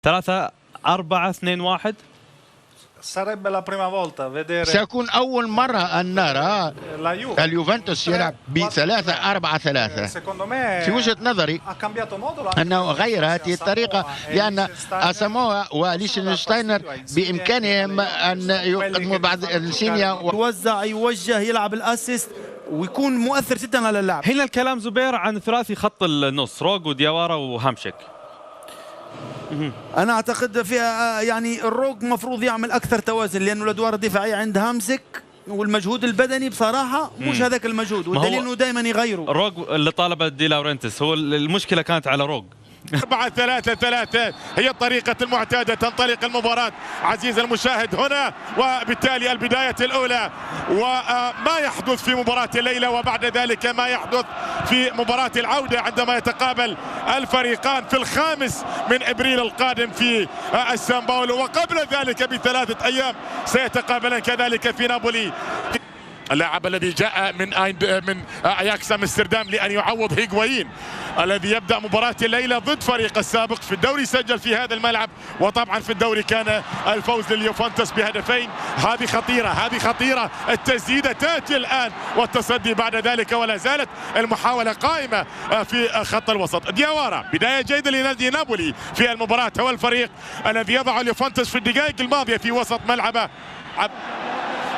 3-4-2-1. سيكون أول مرة أن نرى اليوفنتوس يلعب ب3-4-3. في وجهة نظري أنه غير هذه الطريقة، لأن أساموا وليشنشتاينر بإمكانهم أن يقدموا بعض السينيا يوزع، يوجه، يلعب الأسيست ويكون مؤثر جدا على اللعب. هنا الكلام زبير عن ثلاثي خط النص، روج ودياوارا وهامشيك. أنا أعتقد فيها يعني الروج مفروض يعمل أكثر توازن، لأنه الأدوار الدفاعية عند هامسك والمجهود البدني بصراحة مش هذاك المجهود، والدليل أنه دائما يغيروا. روج اللي طالبه دي لورنتس، هو المشكلة كانت على روج. 4-3-3 هي الطريقة المعتادة. تنطلق المباراة عزيز المشاهد هنا، وبالتالي البداية الأولى وما يحدث في مباراة الليلة، وبعد ذلك ما يحدث في مباراة العودة عندما يتقابل الفريقان في 5 من إبريل القادم في السان باولو، وقبل ذلك ب3 أيام سيتقابلان كذلك في نابولي. اللاعب الذي جاء من اياكس امستردام لان يعوض هيغوايين الذي يبدا مباراه الليله ضد فريق السابق في الدوري، سجل في هذا الملعب، وطبعا في الدوري كان الفوز لليوفنتوس بهدفين. هذه خطيره، هذه خطيره، التسديده تاتي الان والتصدي بعد ذلك، ولا زالت المحاوله قائمه في خط الوسط. دياوارا بدايه جيده لنادي نابولي في المباراه، هو الفريق الذي يضع اليوفنتوس في الدقائق الماضيه في وسط ملعبه.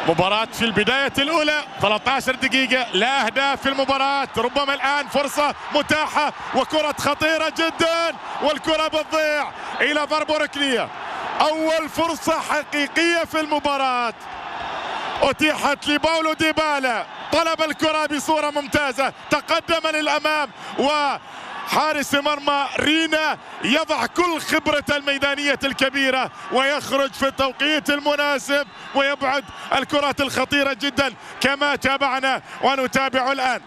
مباراة في البداية الأولى 13 دقيقة، لا أهداف في المباراة، ربما الآن فرصة متاحة وكرة خطيرة جدا، والكرة بتضيع إلى ضربة ركنية. أول فرصة حقيقية في المباراة أتيحت لباولو ديبالا، طلب الكرة بصورة ممتازة، تقدم للأمام، وحارس مرمى رينا يضع كل خبرة الميدانية الكبيرة ويخرج في التوقيت المناسب ويبعد الكرات الخطيرة جدا كما تابعنا ونتابع الآن.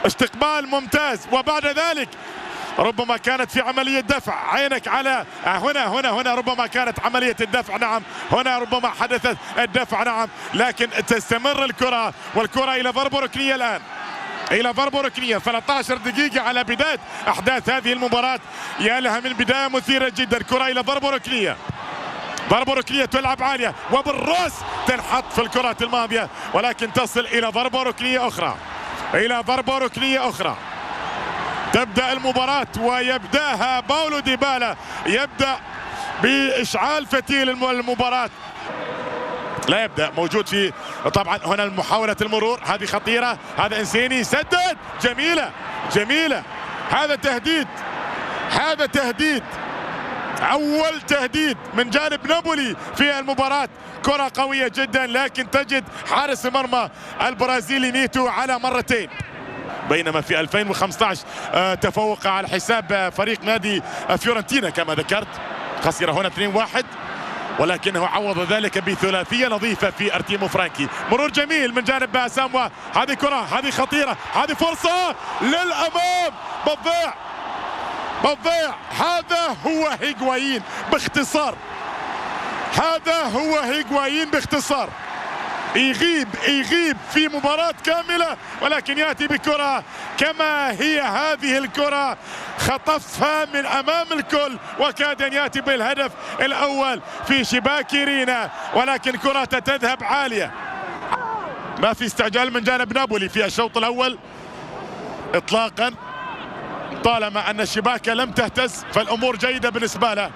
استقبال ممتاز، وبعد ذلك ربما كانت في عملية دفع، عينك على هنا ربما كانت عملية الدفع، نعم هنا ربما حدثت الدفع، نعم، لكن تستمر الكرة، والكرة إلى ضربة ركنية الآن، إلى ضربة ركنية. 13 دقيقة على بداية أحداث هذه المباراة، يا لها من بداية مثيرة جدا. كرة إلى ضربة ركنية، ضربة ركنية تلعب عالية وبالراس تنحط في الكرات الماضية، ولكن تصل إلى ضربة ركنية أخرى، إلى ضربة ركنية أخرى. تبدأ المباراة ويبدأها باولو ديبالا، يبدأ بإشعال فتيل المباراة، لا يبدأ موجود في طبعا هنا محاولة المرور، هذه خطيرة، هذا انسيني سدد، جميلة جميلة، هذا تهديد، هذا تهديد، أول تهديد من جانب نابولي في المباراة. كرة قوية جدا، لكن تجد حارس مرمى البرازيلي نيتو على مرتين، بينما في 2015 تفوق على حساب فريق نادي فيورنتينا كما ذكرت، خسر هنا 2-1، ولكنه عوض ذلك بثلاثية نظيفة في أرتيمو فرانكي. مرور جميل من جانب أساموا، هذه كرة، هذه خطيرة، هذه فرصة للأمام، بتضيع. هذا هو هيغوايين باختصار، هذا هو هيغوايين باختصار، يغيب في مباراة كاملة، ولكن يأتي بكرة كما هي. هذه الكرة خطفها من أمام الكل، وكاد أن يأتي بالهدف الأول في شباك رينا، ولكن كرة تذهب عالية. ما في استعجال من جانب نابولي في الشوط الأول إطلاقا، طالما أن الشباك لم تهتز فالأمور جيدة بالنسبة له.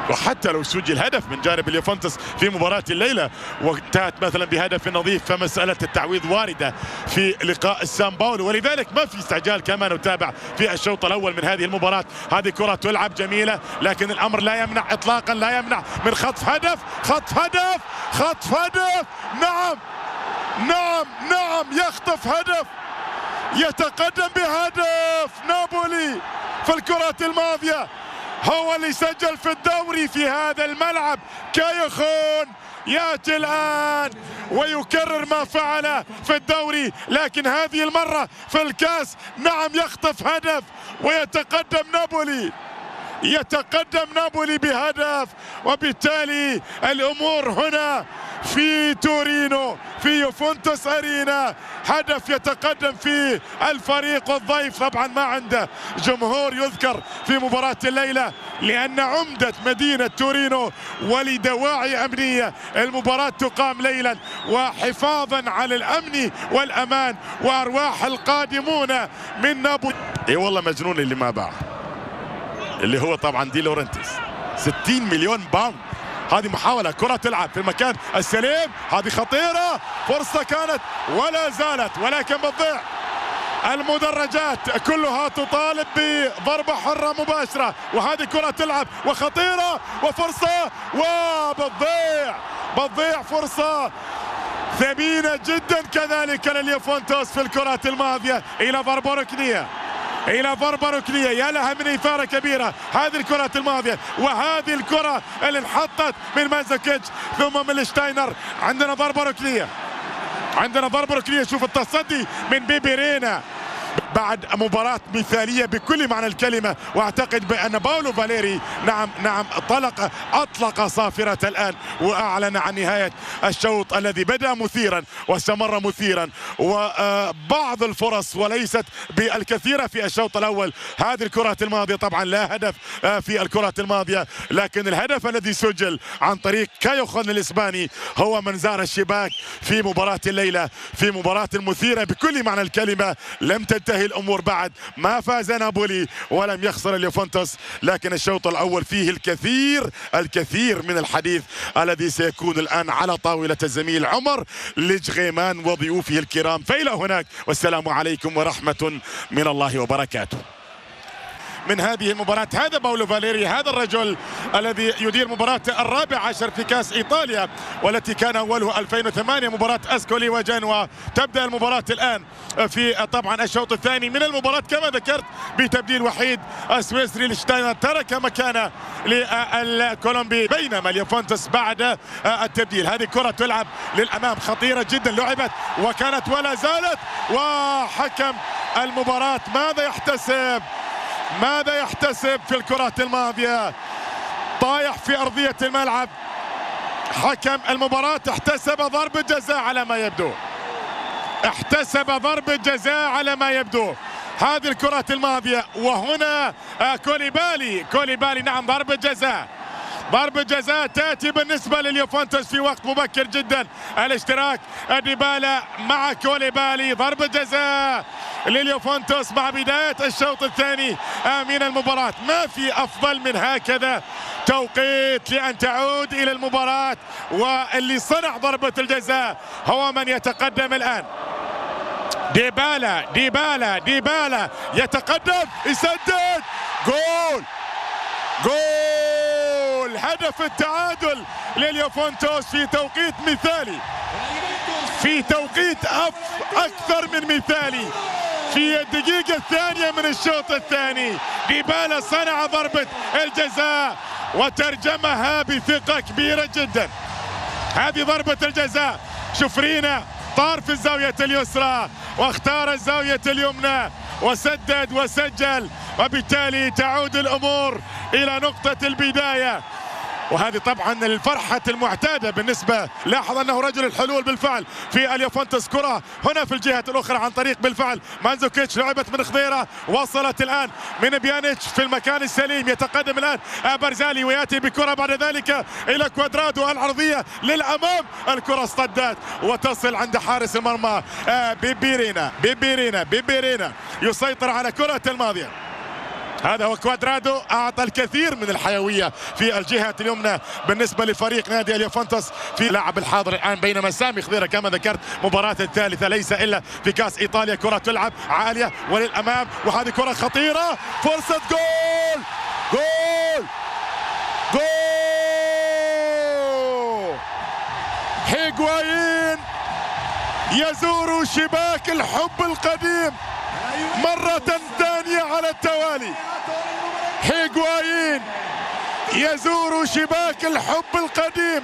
وحتى لو سجل هدف من جانب اليوفنتوس في مباراة الليلة وانتهت مثلا بهدف نظيف، فمسألة التعويض واردة في لقاء السان باولو، ولذلك ما في استعجال كما نتابع في الشوط الأول من هذه المباراة. هذه كرة تلعب جميلة، لكن الأمر لا يمنع إطلاقا، لا يمنع من خطف هدف، خطف هدف، نعم يخطف هدف، يتقدم بهدف نابولي في الكرات الماضية، هو اللي سجل في الدوري في هذا الملعب. كايخون يأتي الآن ويكرر ما فعله في الدوري، لكن هذه المرة في الكاس نعم يخطف هدف ويتقدم نابولي بهدف، وبالتالي الأمور هنا في تورينو في يوفنتوس أرينا. هدف يتقدم فيه الفريق الضيف، طبعا ما عنده جمهور يذكر في مباراة الليلة لأن عمدة مدينة تورينو ولدواعي أمنية المباراة تقام ليلا وحفاظا على الأمن والأمان وأرواح القادمون من نابولي. اي والله مجنون اللي ما باع، اللي هو طبعا دي لورنتيس. 60 مليون باوند. هذه محاولة كرة تلعب في المكان السليم، هذه خطيرة، فرصة كانت ولا زالت ولكن بتضيع. المدرجات كلها تطالب بضربة حرة مباشرة، وهذه كرة تلعب وخطيرة وفرصة بتضيع فرصة ثمينة جدا كذلك لليوفنتوس في الكرة الماضية إلى ضربة ركنية يا لها من إثارة كبيرة هذه الكرة الماضية، وهذه الكرة اللي انحطت من مانزوكيتش ثم من شتاينر. عندنا ضربة ركنية، شوف التصدي من بيبيرينا بعد مباراة مثالية بكل معنى الكلمة، واعتقد بأن باولو فاليري نعم أطلق صافرة الآن وأعلن عن نهاية الشوط الذي بدأ مثيرا واستمر مثيرا، وبعض الفرص وليست بالكثيرة في الشوط الأول. هذه الكرة الماضية طبعا لا هدف في الكرة الماضية، لكن الهدف الذي سجل عن طريق كايو خون الإسباني هو من زار الشباك في مباراة الليلة، في مباراة مثيرة بكل معنى الكلمة. لم تنتهي الأمور بعد، ما فاز نابولي ولم يخسر اليوفنتوس، لكن الشوط الأول فيه الكثير من الحديث الذي سيكون الآن على طاولة الزميل عمر لجغيمان وضيوفه الكرام. فإلى هناك والسلام عليكم ورحمة من الله وبركاته. من هذه المباراة هذا باولو فاليري، هذا الرجل الذي يدير مباراة 14 في كأس إيطاليا والتي كان أولها 2008 مباراة أسكولي وجنوا. تبدأ المباراة الآن في طبعا الشوط الثاني من المباراة كما ذكرت بتبديل وحيد السويسري لشتاينر ترك مكانه للكولومبي، بينما اليوفنتوس بعد التبديل. هذه كرة تلعب للأمام خطيرة جدا، لعبت وكانت ولا زالت، وحكم المباراة ماذا يحتسب في الكرات الماضية؟ طايح في أرضية الملعب. حكم المباراة احتسب ضربة جزاء على ما يبدو، هذه الكرات الماضية. وهنا كوليبالي نعم ضربة جزاء تأتي بالنسبة لليوفنتوس في وقت مبكر جدا. الاشتراك ديبالا مع كوليبالي، ضربة جزاء لليوفنتوس مع بداية الشوط الثاني من المباراة. ما في أفضل من هكذا توقيت لأن تعود إلى المباراة، واللي صنع ضربة الجزاء هو من يتقدم الآن. ديبالا يتقدم، يسدد، جول هدف التعادل لليوفنتوس في توقيت مثالي، في توقيت أكثر من مثالي، في الدقيقة الثانية من الشوط الثاني. ديبالا صنع ضربة الجزاء وترجمها بثقة كبيرة جدا. هذه ضربة الجزاء، شوفرينا طار في الزاوية اليسرى واختار الزاوية اليمنى وسدد وسجل، وبالتالي تعود الأمور إلى نقطة البداية. وهذه طبعا الفرحة المعتادة بالنسبة. لاحظ أنه رجل الحلول بالفعل في اليوفنتوس. كرة هنا في الجهة الأخرى عن طريق بالفعل مانزوكيتش، لعبت من خضيرة، وصلت الآن من بيانيتش في المكان السليم. يتقدم الآن برزالي ويأتي بكرة بعد ذلك إلى كوادرادو العرضية للأمام. الكرة اصطدت وتصل عند حارس المرمى بيبيرينا يسيطر على كرة الماضية. هذا هو كوادرادو، أعطى الكثير من الحيوية في الجهة اليمنى بالنسبة لفريق نادي اليوفنتوس في لاعب الحاضر الآن. بينما سامي خضيرة كما ذكرت مباراة الثالثة ليس إلا في كأس إيطاليا. كرة تلعب عالية وللأمام، وهذه كرة خطيرة، فرصة جول هيغوايين يزور شباك الحب القديم مرة ثانية على التوالي. هيغوايين يزور شباك الحب القديم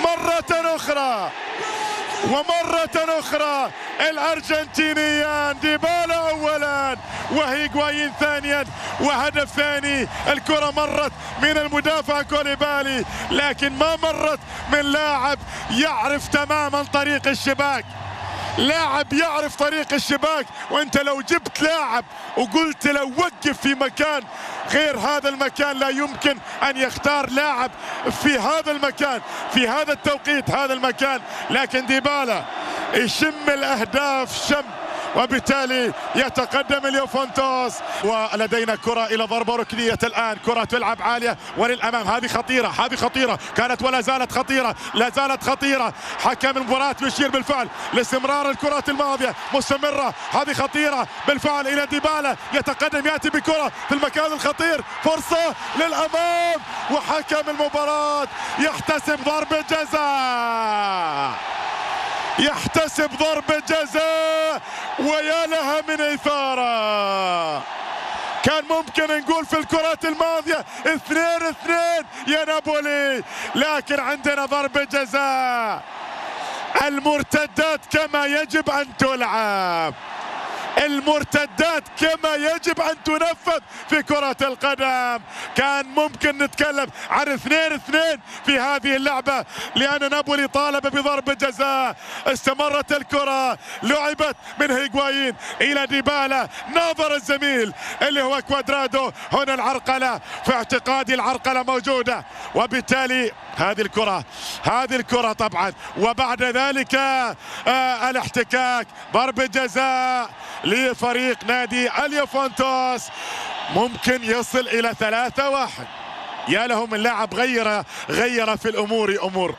مرة أخرى. ومرة أخرى الأرجنتينيان، ديبالا أولا وهيغوايين ثانيا، وهدف ثاني. الكرة مرت من المدافع كوليبالي لكن ما مرت من لاعب يعرف تماما طريق الشباك، لاعب يعرف طريق الشباك. وانت لو جبت لاعب وقلت لو وقف في مكان غير هذا المكان لا يمكن ان يختار لاعب في هذا المكان في هذا التوقيت هذا المكان، لكن ديبالا يشم الاهداف شم، وبالتالي يتقدم اليوفنتوس. ولدينا كرة إلى ضربة ركنية الآن، كرة تلعب عالية وللأمام. هذه خطيرة، هذه خطيرة، كانت ولا زالت خطيرة، لا زالت خطيرة. حكم المباراة يشير بالفعل لاستمرار الكرات الماضية مستمرة. هذه خطيرة بالفعل إلى ديبالا، يتقدم يأتي بكرة في المكان الخطير، فرصة للأمام، وحكم المباراة يحتسب ضربة جزاء، يحتسب ضربة جزاء. ويا لها من إثارة، كان ممكن نقول في الكرات الماضية 2-2 يا نابولي، لكن عندنا ضربة جزاء. المرتدات كما يجب أن تلعب، المرتدات كما يجب أن تنفذ في كرة القدم. كان ممكن نتكلم عن 2-2 في هذه اللعبة، لأن نابولي طالب بضربة جزاء. استمرت الكرة، لعبت من هيغوايين إلى ديبالا، ناظر الزميل اللي هو كوادرادو. هنا العرقلة، في اعتقادي العرقلة موجودة، وبالتالي هذه الكرة طبعا. وبعد ذلك الاحتكاك، ضربة جزاء لفريق نادي اليوفنتوس، ممكن يصل إلى 3-1. يا له من لاعب غير في الأمور أمور،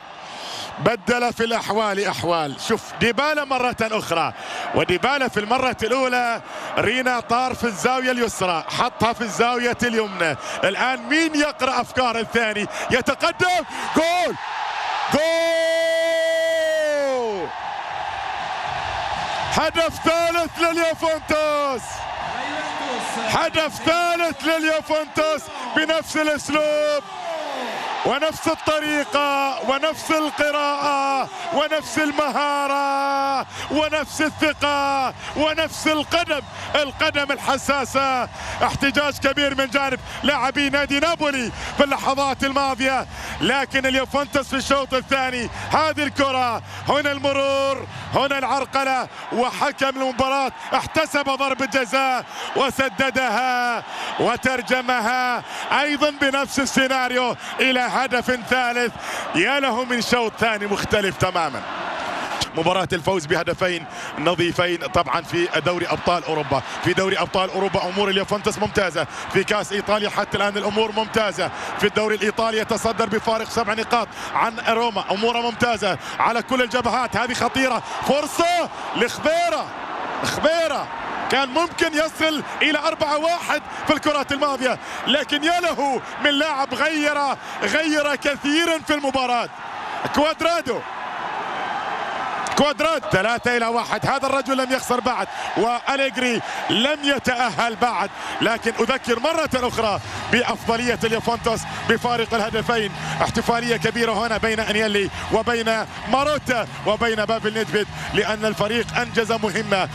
بدل في الأحوال أحوال. شوف ديبالا مرة أخرى، وديبالا في المرة الأولى رينا طار في الزاوية اليسرى، حطها في الزاوية اليمنى. الآن مين يقرأ أفكار الثاني؟ يتقدم، جول جول، هدف ثالث لليوفنتوس، هدف ثالث لليوفنتوس بنفس الأسلوب ونفس الطريقة ونفس القراءة ونفس المهارة ونفس الثقة ونفس القدم الحساسة. احتجاج كبير من جانب لاعبي نادي نابولي في اللحظات الماضية، لكن اليوفنتوس في الشوط الثاني هذه الكرة، هنا المرور، هنا العرقلة، وحكم المباراة احتسب ضربة جزاء وسددها وترجمها أيضا بنفس السيناريو إلى هدف ثالث. يا له من شوط ثاني مختلف تماما. مباراة الفوز بهدفين نظيفين طبعا في دوري أبطال أوروبا. في دوري أبطال أوروبا أمور اليوفنتوس ممتازة، في كأس إيطاليا حتى الآن الأمور ممتازة، في الدوري الإيطالي يتصدر بفارق 7 نقاط عن روما، أموره ممتازة على كل الجبهات. هذه خطيرة، فرصة لخبيرة، كان ممكن يصل إلى 4-1 في الكرات الماضية، لكن يا له من لاعب غير كثيرا في المباراة. كوادرادو 3-1. هذا الرجل لم يخسر بعد، وأليجري لم يتأهل بعد، لكن أذكر مرة أخرى بأفضلية اليوفنتوس بفارق الهدفين. احتفالية كبيرة هنا بين أنيلي وبين ماروتا وبين بابل ندفيد، لأن الفريق أنجز مهمة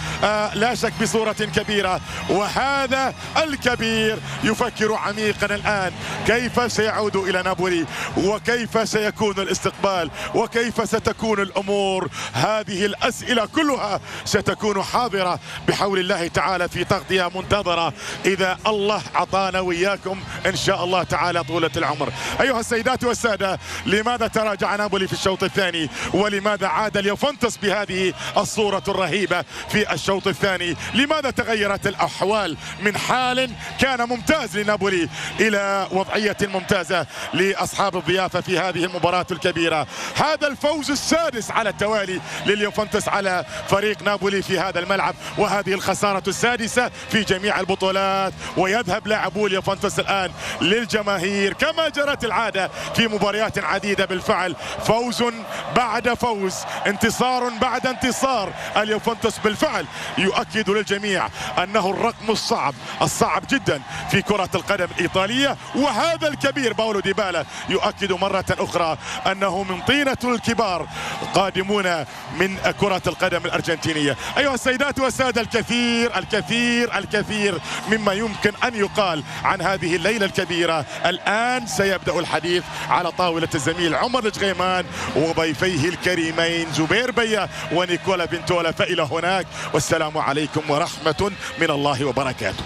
لا شك بصورة كبيرة. وهذا الكبير يفكر عميقا الآن كيف سيعود إلى نابولي، وكيف سيكون الاستقبال، وكيف ستكون الأمور. هذه الأسئلة كلها ستكون حاضرة بحول الله تعالى في تغطية منتظرة إذا الله أعطانا وإياكم إن شاء الله تعالى طولة العمر. أيها السيدات والسادة، لماذا تراجع نابولي في الشوط الثاني؟ ولماذا عاد اليوفنتوس بهذه الصورة الرهيبة في الشوط الثاني؟ لماذا تغيرت الأحوال من حال كان ممتاز لنابولي إلى وضعية ممتازة لأصحاب الضيافة في هذه المباراة الكبيرة؟ هذا الفوز السادس على التوالي لليوفنتوس على فريق نابولي في هذا الملعب، وهذه الخسارة السادسة في جميع البطولات. ويذهب لاعبو اليوفنتوس الآن للجماهير كما جرت العادة في مباريات عديدة. بالفعل فوز بعد فوز، انتصار بعد انتصار. اليوفنتوس بالفعل يؤكد للجميع أنه الرقم الصعب جدا في كرة القدم الإيطالية. وهذا الكبير باولو ديبالا يؤكد مرة أخرى أنه من طينة الكبار قادمون من كرة القدم الأرجنتينية. أيها السيدات والسادة، الكثير الكثير الكثير مما يمكن أن يقال عن هذه الليلة الكبيرة. الآن سيبدأ الحديث على طاولة الزميل عمر الجغيمان وضيفيه الكريمين زبير بيا ونيكولا بنتولا. فإلى هناك والسلام عليكم ورحمة من الله وبركاته.